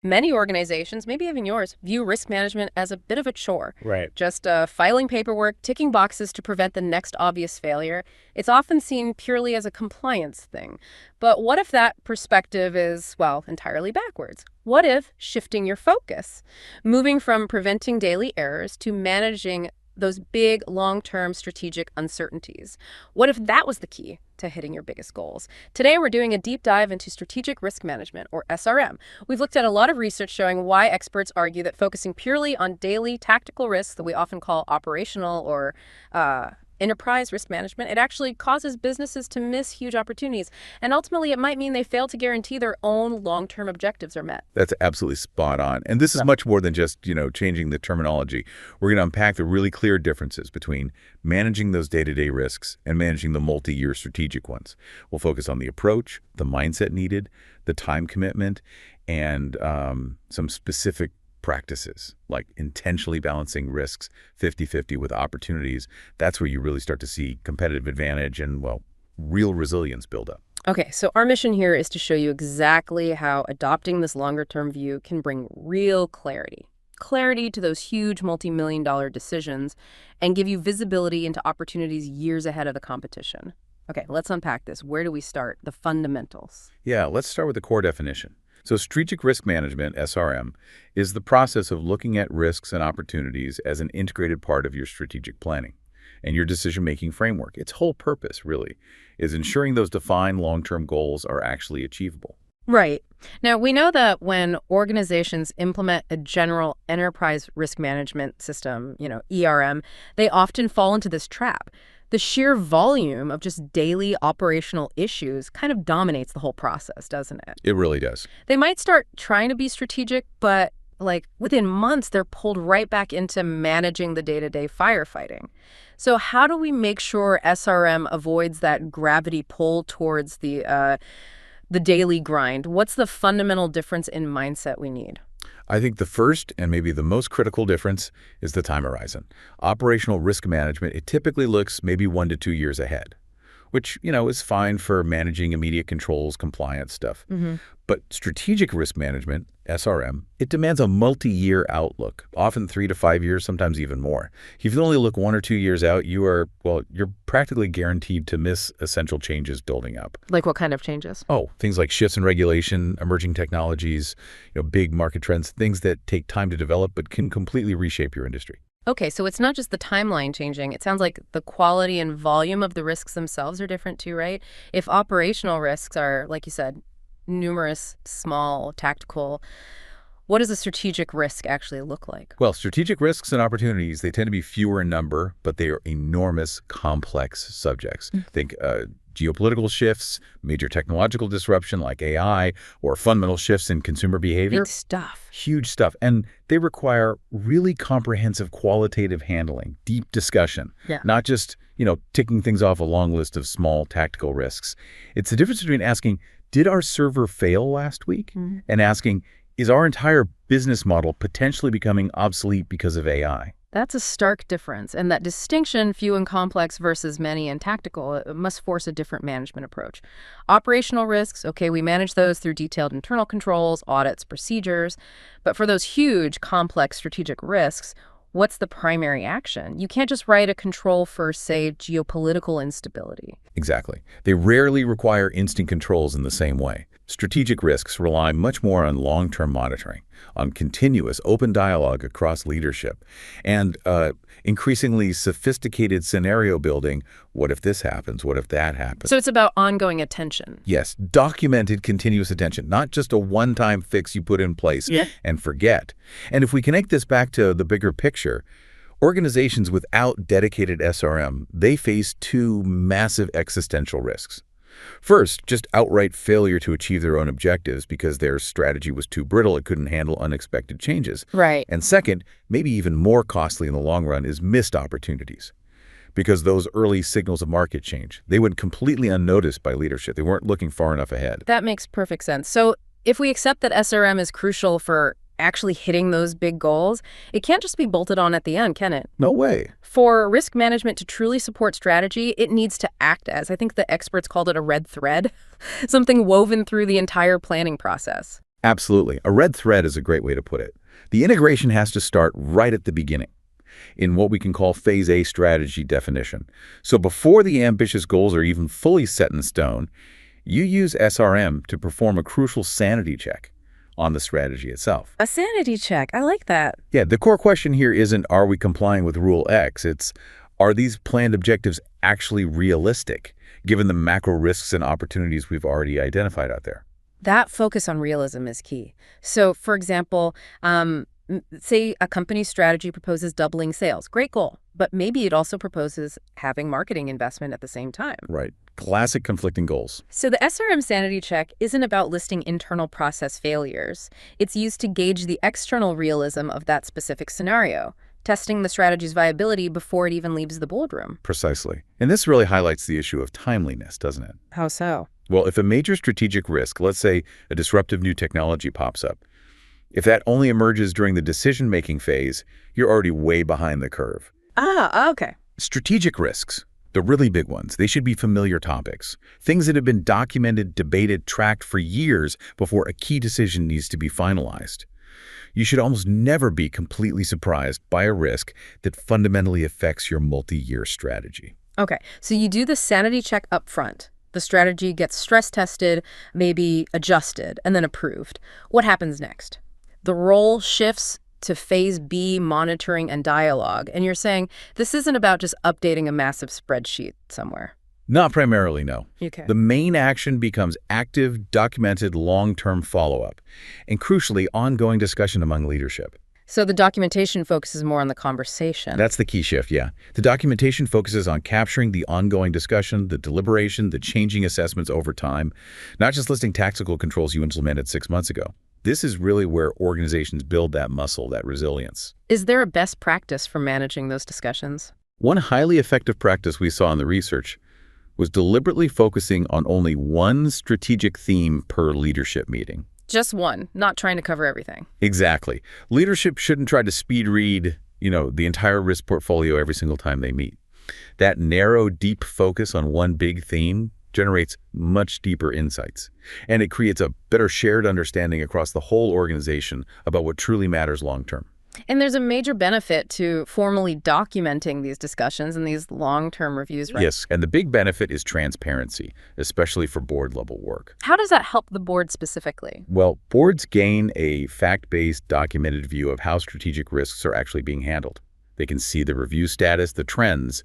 Many organizations, maybe even yours, view risk management as a bit of a chore. Right. Just filing paperwork, ticking boxes to prevent the next obvious failure. It's often seen purely as a compliance thing. But what if that perspective is, well, entirely backwards? What if shifting your focus, moving from preventing daily errors to managing those big, long-term strategic uncertainties? What if that was the key to hitting your biggest goals? Today, we're doing a deep dive into strategic risk management, or SRM. We've looked at a lot of research showing why experts argue that focusing purely on daily tactical risks that we often call operational or enterprise risk management, it actually causes businesses to miss huge opportunities. And ultimately, it might mean they fail to guarantee their own long-term objectives are met. That's absolutely spot on. And this is much more than just, changing the terminology. We're going to unpack the really clear differences between managing those day-to-day risks and managing the multi-year strategic ones. We'll focus on the approach, the mindset needed, the time commitment, and some specific practices like intentionally balancing risks 50-50 with opportunities. That's where you really start to see competitive advantage and, well, real resilience build up. Okay, so our mission here is to show you exactly how adopting this longer-term view can bring real clarity. Clarity to those huge multi-million-dollar decisions and give you visibility into opportunities years ahead of the competition. Okay, let's unpack this. Where do we start? The fundamentals. Yeah, let's start with the core definition. So strategic risk management, SRM, is the process of looking at risks and opportunities as an integrated part of your strategic planning and your decision-making framework. Its whole purpose, really, is ensuring those defined long-term goals are actually achievable. Right. Now, we know that when organizations implement a general enterprise risk management system, ERM, they often fall into this trap. The sheer volume of just daily operational issues kind of dominates the whole process, doesn't it? It really does. They might start trying to be strategic, but within months, they're pulled right back into managing the day-to-day firefighting. So how do we make sure SRM avoids that gravity pull towards the daily grind? What's the fundamental difference in mindset we need? I think the first and maybe the most critical difference is the time horizon. Operational risk management, it typically looks maybe 1 to 2 years ahead, which, is fine for managing immediate controls, compliance stuff. But strategic risk management, SRM, it demands a multi-year outlook, often 3 to 5 years, sometimes even more. If you only look 1 or 2 years out, you're practically guaranteed to miss essential changes building up. Like what kind of changes? Oh, things like shifts in regulation, emerging technologies, big market trends, things that take time to develop but can completely reshape your industry. Okay, so it's not just the timeline changing. It sounds like the quality and volume of the risks themselves are different too, right? If operational risks are, like you said, numerous, small, tactical, what does a strategic risk actually look like? Well, strategic risks and opportunities, they tend to be fewer in number, but they are enormous, complex subjects. Think geopolitical shifts, major technological disruption like AI, or fundamental shifts in consumer behavior. Big stuff. Huge stuff. And they require really comprehensive qualitative handling, deep discussion, not just, ticking things off a long list of small tactical risks. It's the difference between asking, did our server fail last week? And asking, is our entire business model potentially becoming obsolete because of AI? That's a stark difference. And that distinction, few and complex versus many and tactical, it must force a different management approach. Operational risks, okay, we manage those through detailed internal controls, audits, procedures. But for those huge, complex strategic risks, what's the primary action? You can't just write a control for, say, geopolitical instability. Exactly. They rarely require instant controls in the same way. Strategic risks rely much more on long-term monitoring, on continuous open dialogue across leadership, and increasingly sophisticated scenario building. What if this happens? What if that happens? So it's about ongoing attention. Yes, documented continuous attention, not just a one-time fix you put in place and forget. And if we connect this back to the bigger picture, organizations without dedicated SRM, they face 2 massive existential risks. First, just outright failure to achieve their own objectives because their strategy was too brittle, it couldn't handle unexpected changes. Right. And second, maybe even more costly in the long run, is missed opportunities. Because those early signals of market change, they went completely unnoticed by leadership. They weren't looking far enough ahead. That makes perfect sense. So if we accept that SRM is crucial for actually hitting those big goals, it can't just be bolted on at the end, can it? No way. For risk management to truly support strategy, it needs to act as, I think the experts called it a red thread, something woven through the entire planning process. Absolutely. A red thread is a great way to put it. The integration has to start right at the beginning, in what we can call Phase A strategy definition. So before the ambitious goals are even fully set in stone, you use SRM to perform a crucial sanity check on the strategy itself. A sanity check. I like that. Yeah, the core question here isn't, are we complying with Rule X? It's, are these planned objectives actually realistic, given the macro risks and opportunities we've already identified out there? That focus on realism is key. So, for example, say a company's strategy proposes doubling sales. Great goal. But maybe it also proposes having marketing investment at the same time. Right. Classic conflicting goals. So the SRM sanity check isn't about listing internal process failures. It's used to gauge the external realism of that specific scenario, testing the strategy's viability before it even leaves the boardroom. Precisely. And this really highlights the issue of timeliness, doesn't it? How so? Well, if a major strategic risk, let's say a disruptive new technology pops up, if that only emerges during the decision-making phase, you're already way behind the curve. Ah, okay. Strategic risks, the really big ones, they should be familiar topics. Things that have been documented, debated, tracked for years before a key decision needs to be finalized. You should almost never be completely surprised by a risk that fundamentally affects your multi-year strategy. Okay, so you do the sanity check up front. The strategy gets stress tested, maybe adjusted, and then approved. What happens next? The role shifts to Phase B, monitoring and dialogue. And you're saying this isn't about just updating a massive spreadsheet somewhere. Not primarily, no. Okay. The main action becomes active, documented, long-term follow-up, and crucially, ongoing discussion among leadership. So the documentation focuses more on the conversation. That's the key shift, yeah. The documentation focuses on capturing the ongoing discussion, the deliberation, the changing assessments over time, not just listing tactical controls you implemented 6 months ago. This is really where organizations build that muscle, that resilience. Is there a best practice for managing those discussions? One highly effective practice we saw in the research was deliberately focusing on only one strategic theme per leadership meeting. Just one, not trying to cover everything. Exactly. Leadership shouldn't try to speed read, the entire risk portfolio every single time they meet. That narrow, deep focus on one big theme generates much deeper insights, and it creates a better shared understanding across the whole organization about what truly matters long-term. And there's a major benefit to formally documenting these discussions and these long-term reviews, right? Yes, and the big benefit is transparency, especially for board-level work. How does that help the board specifically? Well, boards gain a fact-based, documented view of how strategic risks are actually being handled. They can see the review status, the trends.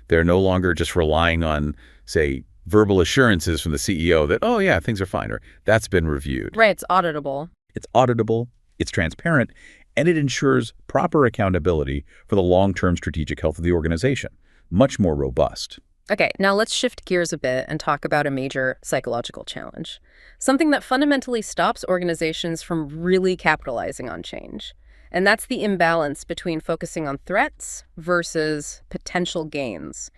They're no longer just relying on, say, verbal assurances from the CEO that, oh yeah, things are fine, or that's been reviewed. Right, it's auditable. It's auditable, it's transparent, and it ensures proper accountability for the long-term strategic health of the organization. Much more robust. Okay, now let's shift gears a bit and talk about a major psychological challenge. Something that fundamentally stops organizations from really capitalizing on change. And that's the imbalance between focusing on threats versus potential gains.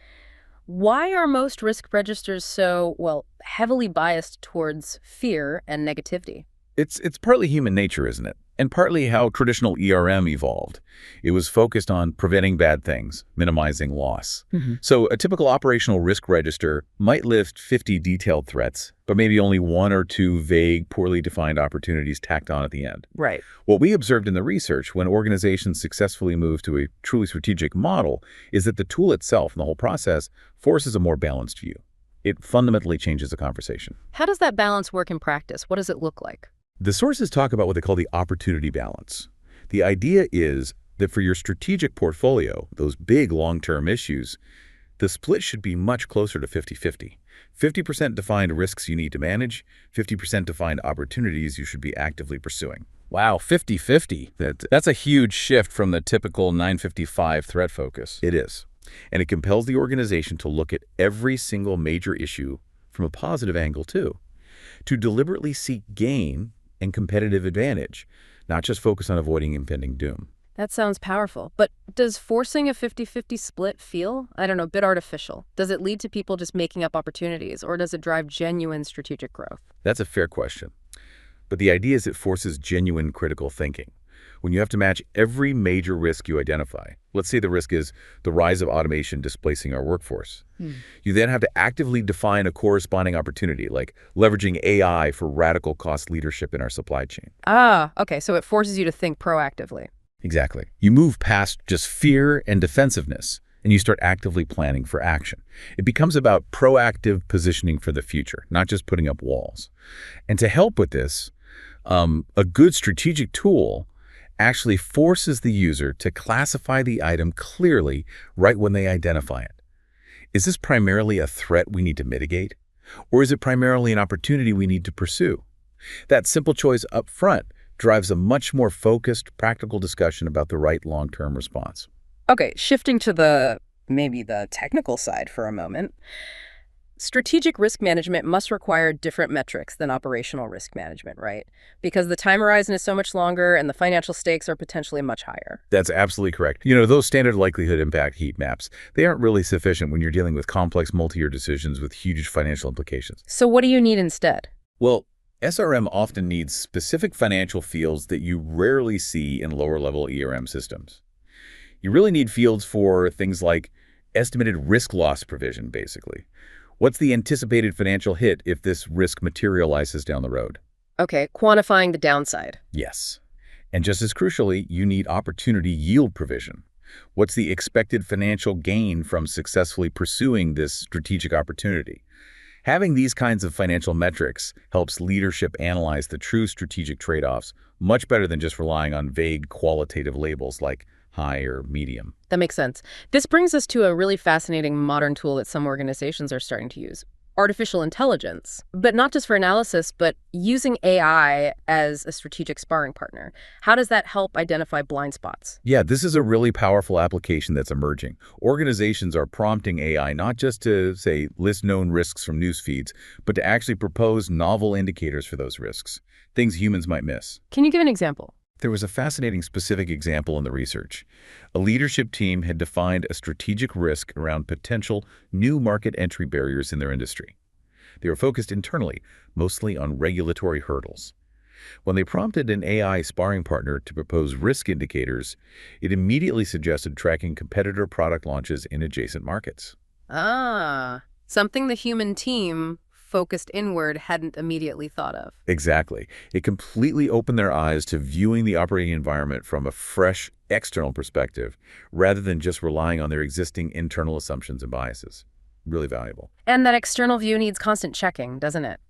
Why are most risk registers so, heavily biased towards fear and negativity? It's partly human nature, isn't it? And partly how traditional ERM evolved. It was focused on preventing bad things, minimizing loss. So a typical operational risk register might list 50 detailed threats, but maybe only 1 or 2 vague, poorly defined opportunities tacked on at the end. Right. What we observed in the research when organizations successfully moved to a truly strategic model is that the tool itself and the whole process forces a more balanced view. It fundamentally changes the conversation. How does that balance work in practice? What does it look like? The sources talk about what they call the opportunity balance. The idea is that for your strategic portfolio, those big long-term issues, the split should be much closer to 50-50. 50% defined risks you need to manage, 50% defined opportunities you should be actively pursuing. Wow, 50-50. That's a huge shift from the typical 955 threat focus. It is. And it compels the organization to look at every single major issue from a positive angle too, to deliberately seek gain and competitive advantage, not just focus on avoiding impending doom. That sounds powerful. But does forcing a 50-50 split feel, a bit artificial? Does it lead to people just making up opportunities, or does it drive genuine strategic growth? That's a fair question. But the idea is it forces genuine critical thinking. when you have to match every major risk you identify. Let's say the risk is the rise of automation displacing our workforce. You then have to actively define a corresponding opportunity, like leveraging AI for radical cost leadership in our supply chain. Ah, okay, so it forces you to think proactively. Exactly. You move past just fear and defensiveness, and you start actively planning for action. It becomes about proactive positioning for the future, not just putting up walls. And to help with this, a good strategic tool actually forces the user to classify the item clearly right when they identify it. Is this primarily a threat we need to mitigate? Or is it primarily an opportunity we need to pursue? That simple choice up front drives a much more focused, practical discussion about the right long-term response. Okay, shifting to maybe the technical side for a moment. Strategic risk management must require different metrics than operational risk management, right? Because the time horizon is so much longer and the financial stakes are potentially much higher. That's absolutely correct. Those standard likelihood impact heat maps, they aren't really sufficient when you're dealing with complex multi-year decisions with huge financial implications. So what do you need instead? Well, SRM often needs specific financial fields that you rarely see in lower-level ERM systems. You really need fields for things like estimated risk loss provision, basically. What's the anticipated financial hit if this risk materializes down the road? Okay, quantifying the downside. Yes. And just as crucially, you need opportunity yield provision. What's the expected financial gain from successfully pursuing this strategic opportunity? Having these kinds of financial metrics helps leadership analyze the true strategic trade-offs much better than just relying on vague qualitative labels like high or medium. That makes sense. This brings us to a really fascinating modern tool that some organizations are starting to use. Artificial intelligence, but not just for analysis, but using AI as a strategic sparring partner. How does that help identify blind spots? Yeah, this is a really powerful application that's emerging. Organizations are prompting AI not just to, say, list known risks from news feeds, but to actually propose novel indicators for those risks, things humans might miss. Can you give an example? There was a fascinating specific example in the research. A leadership team had defined a strategic risk around potential new market entry barriers in their industry. They were focused internally, mostly on regulatory hurdles. When they prompted an AI sparring partner to propose risk indicators, it immediately suggested tracking competitor product launches in adjacent markets. Ah, something the human team focused inward hadn't immediately thought of. Exactly. It completely opened their eyes to viewing the operating environment from a fresh external perspective, rather than just relying on their existing internal assumptions and biases. Really valuable. And that external view needs constant checking, doesn't it?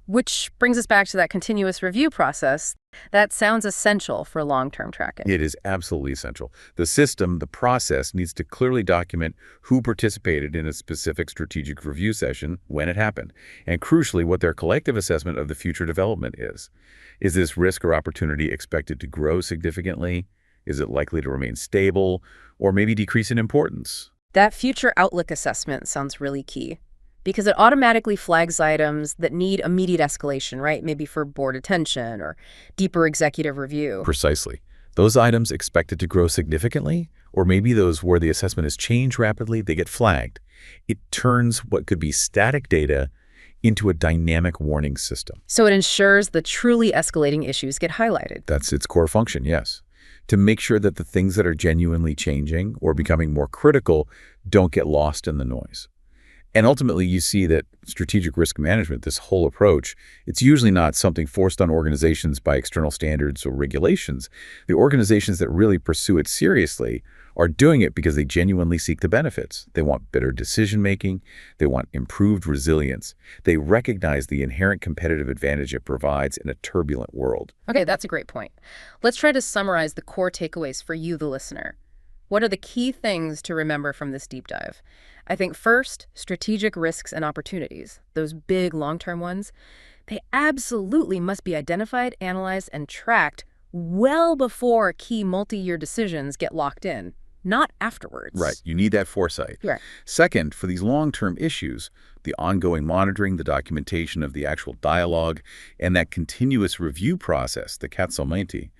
Which brings us back to that continuous review process. That sounds essential for long-term tracking. It is absolutely essential. The system, the process, needs to clearly document who participated in a specific strategic review session, when it happened, and crucially, what their collective assessment of the future development is. Is this risk or opportunity expected to grow significantly? Is it likely to remain stable, or maybe decrease in importance? That future outlook assessment sounds really key because it automatically flags items that need immediate escalation, right? Maybe for board attention or deeper executive review. Precisely. Those items expected to grow significantly, or maybe those where the assessment has changed rapidly, they get flagged. It turns what could be static data into a dynamic warning system. So it ensures the truly escalating issues get highlighted. That's its core function, yes. To make sure that the things that are genuinely changing or becoming more critical don't get lost in the noise. And ultimately, you see that strategic risk management, this whole approach, it's usually not something forced on organizations by external standards or regulations. The organizations that really pursue it seriously are doing it because they genuinely seek the benefits. They want better decision-making. They want improved resilience. They recognize the inherent competitive advantage it provides in a turbulent world. Okay, that's a great point. Let's try to summarize the core takeaways for you, the listener. What are the key things to remember from this deep dive? I think first, strategic risks and opportunities, those big long-term ones, they absolutely must be identified, analyzed, and tracked well before key multi-year decisions get locked in, not afterwards. Right. You need that foresight. Right. Second, for these long-term issues, the ongoing monitoring, the documentation of the actual dialogue, and that continuous review process, the Katsolmenti,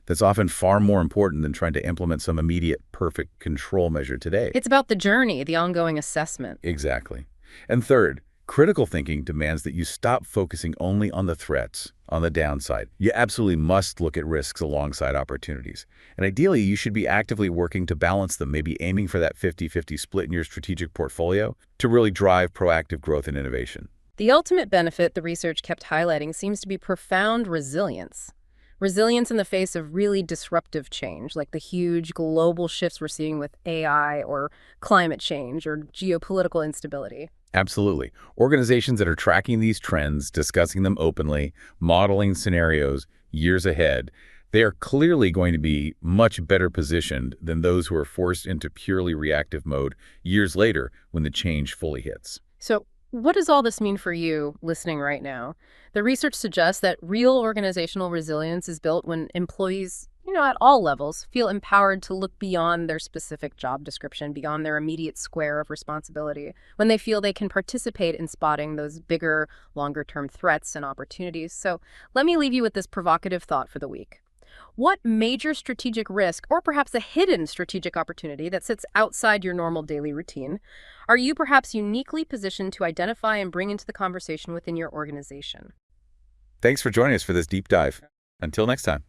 that's often far more important than trying to implement some immediate, perfect control measure today. It's about the journey, the ongoing assessment. Exactly. And third, Critical thinking demands that you stop focusing only on the threats, on the downside. You absolutely must look at risks alongside opportunities. And ideally, you should be actively working to balance them, maybe aiming for that 50-50 split in your strategic portfolio to really drive proactive growth and innovation. The ultimate benefit the research kept highlighting seems to be profound resilience. Resilience in the face of really disruptive change, like the huge global shifts we're seeing with AI or climate change or geopolitical instability. Absolutely. Organizations that are tracking these trends, discussing them openly, modeling scenarios years ahead, they are clearly going to be much better positioned than those who are forced into purely reactive mode years later when the change fully hits. So, what does all this mean for you listening right now? The research suggests that real organizational resilience is built when employees, at all levels, feel empowered to look beyond their specific job description, beyond their immediate square of responsibility, when they feel they can participate in spotting those bigger, longer-term threats and opportunities. So let me leave you with this provocative thought for the week. What major strategic risk, or perhaps a hidden strategic opportunity that sits outside your normal daily routine, are you perhaps uniquely positioned to identify and bring into the conversation within your organization? Thanks for joining us for this deep dive. Until next time.